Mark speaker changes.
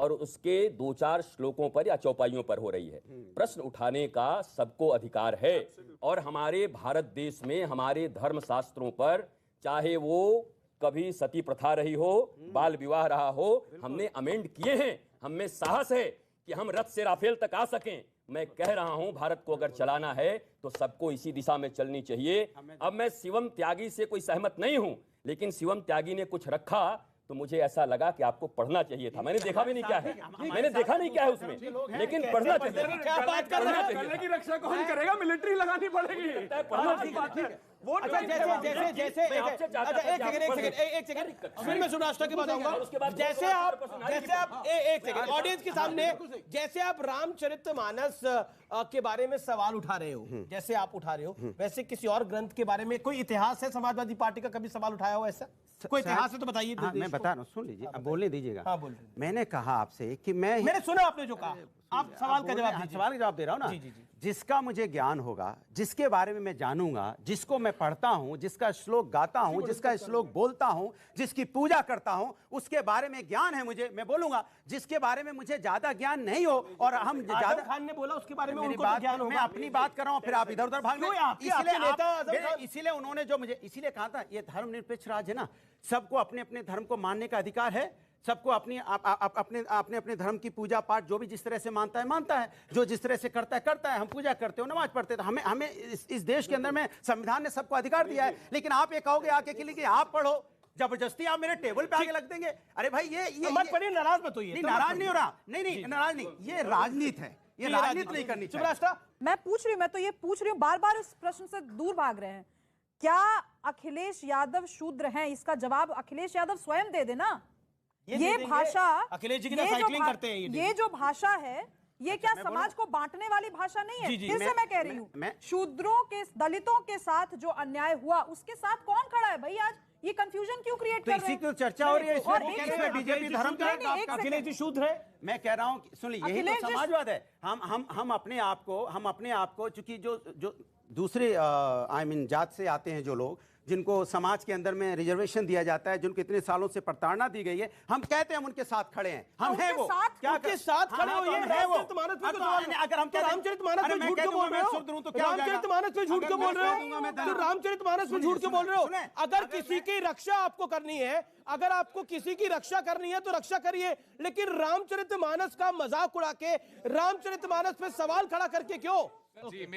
Speaker 1: और उसके 2-4 श्लोकों पर या चौपाइयों पर हो रही है। प्रश्न उठाने का सबको अधिकार है और हमारे भारत देश में हमारे धर्म शास्त्रों पर, चाहे वो कभी सती प्रथा रही हो, बाल विवाह रहा हो, हमने अमेंड किए हैं। हम में साहस है कि हम रथ से राफेल तक आ सकें। मैं कह रहा हूं, भारत को अगर चलाना है तो सबको इसी दिशा में चलनी चाहिए। अब मैं शिवम त्यागी से कोई सहमत नहीं हूं, लेकिन शिवम त्यागी ने कुछ रखा तो मुझे ऐसा लगा कि आपको पढ़ना चाहिए था। मैंने देखा भी नहीं क्या है, मैंने देखा नहीं क्या है उसमें, लेकिन पढ़ना चाहिए।
Speaker 2: क्या बात कर रहे हैं? की रक्षा कौन करेगा? मिलिट्री लगानी पड़ेगी।
Speaker 1: पढ़ना चाहिए।
Speaker 2: अच्छा, जैसे एक सेकंड फिर मैं सुनाष्टा की बात आऊंगा। जैसे आप एक सेकंड ऑडियंस के सामने, जैसे आप रामचरितमानस के बारे में सवाल उठा रहे हो, जैसे आप उठा रहे हो, वैसे किसी और ग्रंथ के बारे में कोई इतिहास है समाजवादी पार्टी का कभी सवाल उठाया हो ऐसा? कोई इतिहास है तो बताइए।
Speaker 3: हाँ, मैं बता रहा हूँ, सुन लीजिए, अब बोलने दीजिएगा।
Speaker 2: हाँ, बोल।
Speaker 3: मैंने कहा आपसे कि
Speaker 2: मैंने सुना आपने जो कहा, आप सवाल का जवाब दीजिए।
Speaker 3: सवाल का जवाब दे रहा हूं ना।
Speaker 2: जी, जी, जी।
Speaker 3: जिसका मुझे ज्ञान होगा, जिसके बारे में मैं जानूंगा, जिसको मैं पढ़ता हूं, जिसका श्लोक गाता हूं, जिसका श्लोक बोलता हूं, जिसकी पूजा करता हूं, उसके बारे में ज्ञान है मुझे, मैं बोलूंगा। जिसके बारे में मुझे ज्यादा ज्ञान नहीं हो और हम ज्यादा,
Speaker 2: खान ने बोला उसके बारे में
Speaker 3: मेरी
Speaker 2: उनको
Speaker 3: बात,
Speaker 2: ज्ञान
Speaker 3: मैं अपनी बात कर रहा हूं, फिर आप इधर उधर भाग रहे। इसीलिए उन्होंने जो मुझे इसीलिए कहा था, ये धर्मनिरपेक्ष राज्य है ना, सबको अपने अपने धर्म को मानने का अधिकार है। सबको अपने अपने धर्म की पूजा पाठ जो भी जिस तरह से मानता है, जो जिस तरह से करता है। हम पूजा करते हो, नमाज पढ़ते हैं। तो हमें इस देश के अंदर में संविधान ने सबको अधिकार दिया है। लेकिन आप ये कहोगे आके के लिए कि आप पढ़ो, जबरदस्ती आप मेरे टेबल पे आके लग देंगे। अरे भाई ये
Speaker 2: मत पढ़िए, नाराज मत होइए।
Speaker 3: नाराज नहीं हो रहा, नहीं नाराज नहीं, ये राजनीति है, ये राजनीति नहीं करनी चाहिए।
Speaker 4: मैं पूछ रही हूँ, मैं तो ये पूछ रही हूँ, बार बार इस प्रश्न से दूर भाग रहे हैं। क्या अखिलेश यादव शूद्र हैं? इसका जवाब अखिलेश यादव स्वयं दे देना। ये भाषा,
Speaker 2: अखिलेश जी की साइकिलिंग करते हैं,
Speaker 4: ये जो भाषा है, ये क्या समाज को बांटने वाली भाषा नहीं है? फिर से मैं कह रही हूँ, शूद्रों के, दलितों के साथ जो अन्याय हुआ उसके साथ कौन खड़ा है भाई? आज ये कंफ्यूजन क्यों क्रिएट कर रहे हैं?
Speaker 3: इसी की चर्चा हो रही है, इसमें बीजेपी धर्म का
Speaker 2: अखिलेश जी शूद्र है।
Speaker 3: मैं कह रहा हूं, सुन लीजिए, यही तो समाजवाद है। हम अपने आप को चूंकि जो दूसरे जात से आते हैं, जो लोग जिनको समाज के अंदर में रिजर्वेशन दिया जाता है, जिनको इतने सालों से प्रताड़ना दी गई है, हम कहते हैं हम उनके साथ खड़े हैं। हम हैं वो, क्या
Speaker 2: के साथ खड़े हो? ये रामचरितमानस पे अगर हम रामचरितमानस पे झूठ क्यों बोल रहे हो? रामचरितमानस पे झूठ क्यों बोल रहे हो? रामचरितमानस पे झूठ क्यों बोल रहे हो? अगर किसी की रक्षा आपको करनी है, अगर आपको किसी की रक्षा करनी है तो रक्षा करिए, लेकिन रामचरितमानस का मजाक उड़ा के, रामचरितमानस पे सवाल खड़ा करके क्यों?